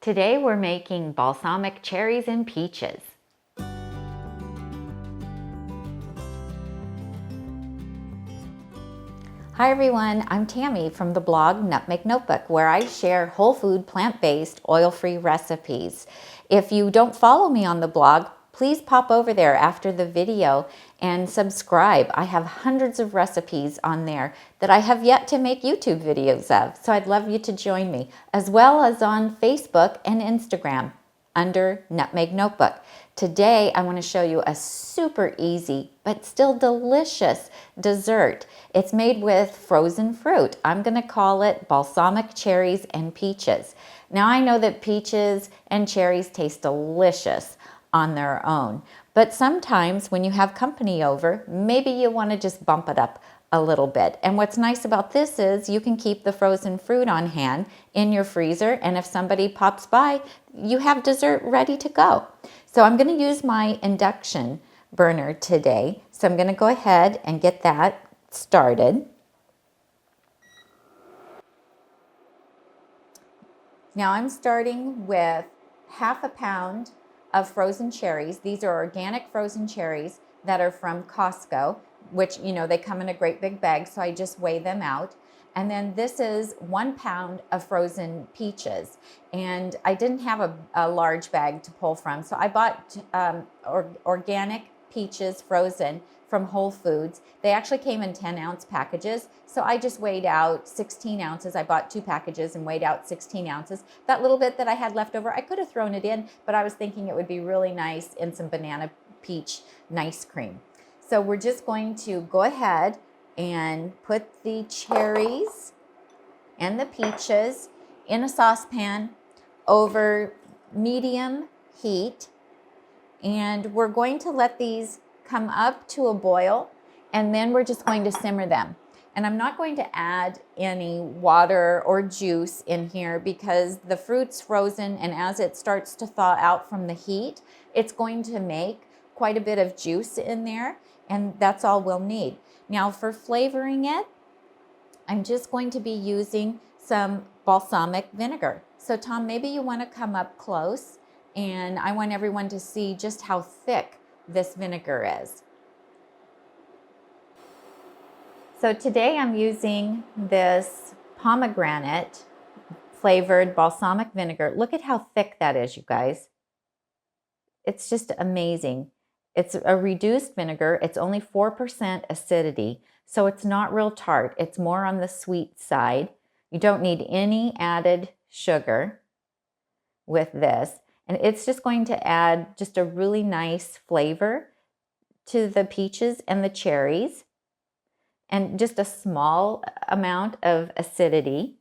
Today we're making balsamic cherries and peaches. Hi everyone, I'm Tammy from the blog Nutmeg Notebook, where I share whole food, plant-based, oil-free recipes. If you don't follow me on the blog, please pop over there after the video and subscribe. I have hundreds of recipes on there that I have yet to make YouTube videos of, so I'd love you to join me, as well as on Facebook and Instagram under Nutmeg Notebook. Today, I want to show you a super easy but still delicious dessert. It's made with frozen fruit. I'm going to call it balsamic cherries and peaches. Now, I know that peaches and cherries taste delicious on their own, but sometimes when you have company over, maybe you want to just bump it up a little bit. And what's nice about this is you can keep the frozen fruit on hand in your freezer, and if somebody pops by, you have dessert ready to go. So I'm going to use my induction burner today. So I'm going to go ahead and get that started. Now I'm starting with half a pound of frozen cherries. These are organic frozen cherries that are from Costco, which, you know, they come in a great big bag, so I just weigh them out. And then this is 1 pound of frozen peaches. And I didn't have a large bag to pull from, so I bought organic peaches frozen from Whole Foods. They actually came in 10-ounce packages, so I just weighed out 16 ounces. I bought 2 packages and weighed out 16 ounces. That little bit that I had left over, I could have thrown it in, but I was thinking it would be really nice in some banana peach nice cream. So we're just going to go ahead and put the cherries and the peaches in a saucepan over medium heat. And we're going to let these come up to a boil, and then we're just going to simmer them. And I'm not going to add any water or juice in here because the fruit's frozen, and as it starts to thaw out from the heat, it's going to make quite a bit of juice in there, and that's all we'll need. Now for flavoring it, I'm just going to be using some balsamic vinegar. So Tom, maybe you want to come up close, and I want everyone to see just how thick this vinegar is. So today I'm using this pomegranate flavored balsamic vinegar. Look at how thick that is, you guys. It's just amazing. It's a reduced vinegar. It's only 4% acidity, so it's not real tart. It's more on the sweet side. You don't need any added sugar with this. And it's just going to add just a really nice flavor to the peaches and the cherries, and just a small amount of acidity.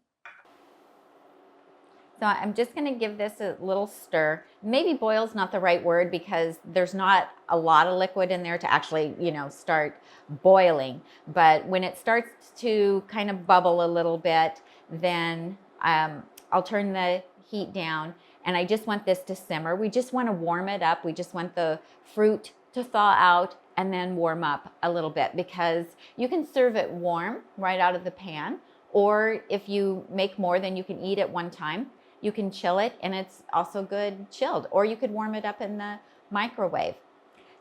So I'm just going to give this a little stir. Maybe boil's not the right word because there's not a lot of liquid in there to actually, you know, start boiling. But when it starts to kind of bubble a little bit, then I'll turn the heat down, and I just want this to simmer. We just want to warm it up. We just want the fruit to thaw out and then warm up a little bit, because you can serve it warm right out of the pan, or if you make more than you can eat at one time, you can chill it, and it's also good chilled, or you could warm it up in the microwave.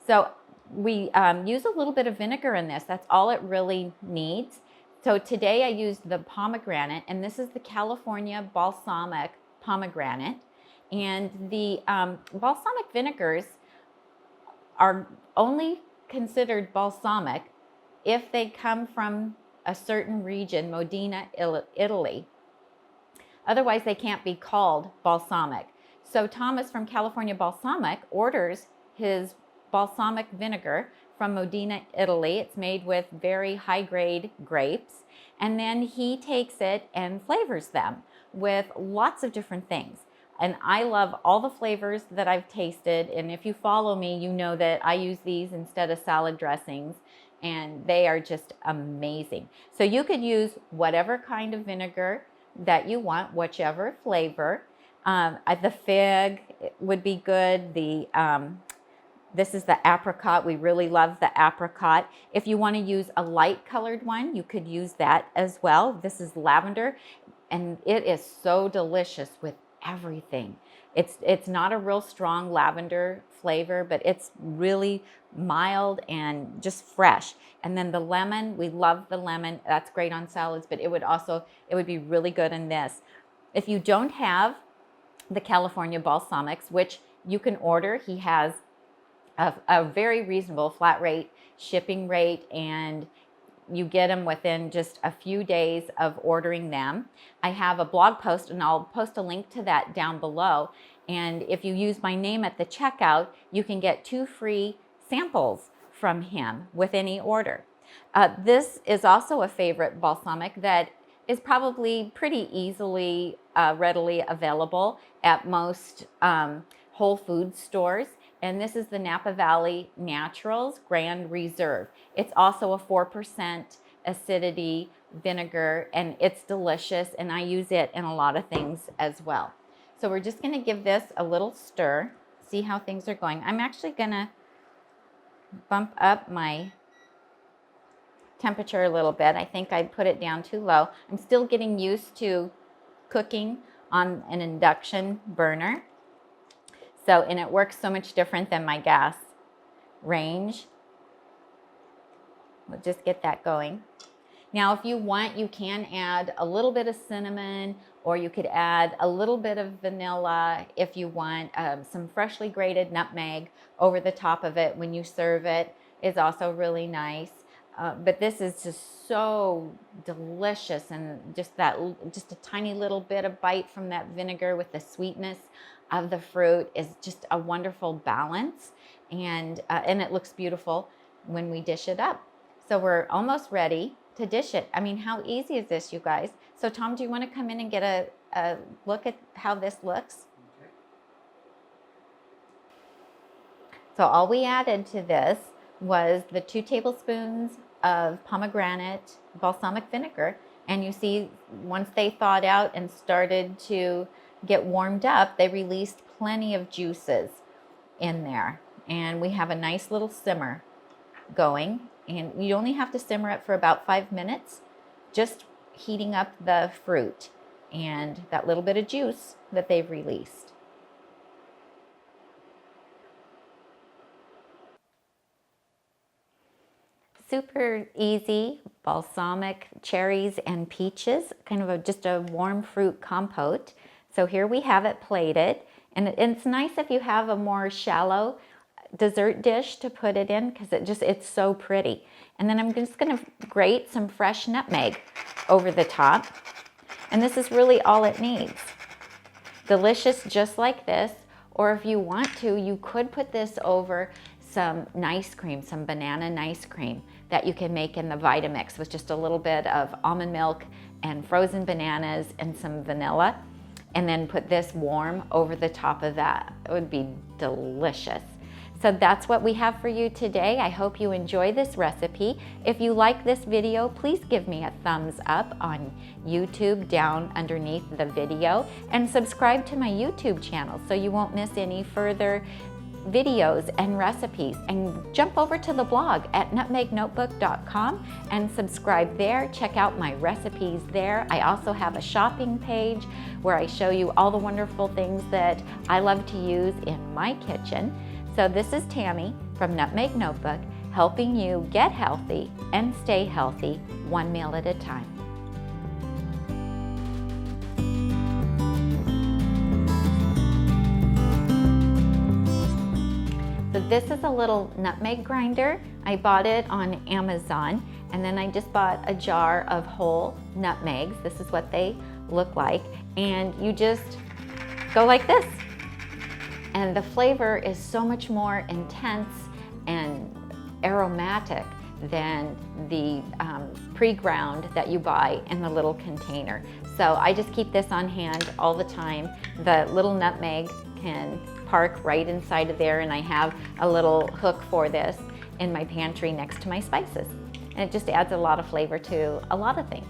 So we use a little bit of vinegar in this. That's all it really needs. So today I used the pomegranate, and this is the California balsamic pomegranate. And the balsamic vinegars are only considered balsamic if they come from a certain region, Modena, Italy. Otherwise, they can't be called balsamic. So Thomas from California Balsamic orders his balsamic vinegar from Modena, Italy. It's made with very high-grade grapes. And then he takes it and flavors them with lots of different things. And I love all the flavors that I've tasted. And if you follow me, you know that I use these instead of salad dressings, and they are just amazing. So you could use whatever kind of vinegar that you want, whichever flavor. The fig would be good. This is the apricot. We really love the apricot. If you want to use a light colored one, you could use that as well. This is lavender, and it is so delicious with everything. It's not a real strong lavender flavor, but it's really mild and just fresh. And then the lemon, we love the lemon. That's great on salads, but it would be really good in this. If you don't have the California balsamics, which you can order, he has a very reasonable flat rate shipping rate, and you get them within just a few days of ordering them. I have a blog post, and I'll post a link to that down below. And if you use my name at the checkout, you can get 2 free samples from him with any order. This is also a favorite balsamic that is probably pretty easily, readily available at most Whole Foods stores. And this is the Napa Valley Naturals Grand Reserve. It's also a 4% acidity vinegar, and it's delicious, and I use it in a lot of things as well. So we're just gonna give this a little stir, see how things are going. I'm actually gonna bump up my temperature a little bit. I think I put it down too low. I'm still getting used to cooking on an induction burner. So, and it works so much different than my gas range. We'll just get that going. Now, if you want, you can add a little bit of cinnamon, or you could add a little bit of vanilla if you want. Some freshly grated nutmeg over the top of it when you serve it is also really nice. But this is just so delicious, and just a tiny little bit of bite from that vinegar with the sweetness of the fruit is just a wonderful balance, and it looks beautiful when we dish it up. So we're almost ready to dish it. I mean, how easy is this, you guys? So Tom, do you want to come in and get a look at how this looks? Okay. So all we added to this was the 2 tablespoons of pomegranate balsamic vinegar, and you see once they thawed out and started to get warmed up, they released plenty of juices in there, and we have a nice little simmer going, and you only have to simmer it for about 5 minutes, just heating up the fruit and that little bit of juice that they've released. Super easy balsamic cherries and peaches, kind of just a warm fruit compote. So here we have it plated, and it's nice if you have a more shallow dessert dish to put it in, because it's so pretty. And then I'm just gonna grate some fresh nutmeg over the top, and this is really all it needs. Delicious just like this, or if you want to, you could put this over some nice cream, some banana nice cream that you can make in the Vitamix with just a little bit of almond milk and frozen bananas and some vanilla, and then put this warm over the top of that. It would be delicious. So that's what we have for you today. I hope you enjoy this recipe. If you like this video, please give me a thumbs up on YouTube down underneath the video, and subscribe to my YouTube channel so you won't miss any further videos and recipes, and jump over to the blog at nutmegnotebook.com and subscribe there. Check out my recipes there. I also have a shopping page where I show you all the wonderful things that I love to use in my kitchen. So this is Tammy from Nutmeg Notebook, helping you get healthy and stay healthy, one meal at a time. So this is a little nutmeg grinder. I bought it on Amazon, and then I just bought a jar of whole nutmegs. This is what they look like, and you just go like this. And the flavor is so much more intense and aromatic than the pre-ground that you buy in the little container. So I just keep this on hand all the time. The little nutmeg can park right inside of there, and I have a little hook for this in my pantry next to my spices. And it just adds a lot of flavor to a lot of things.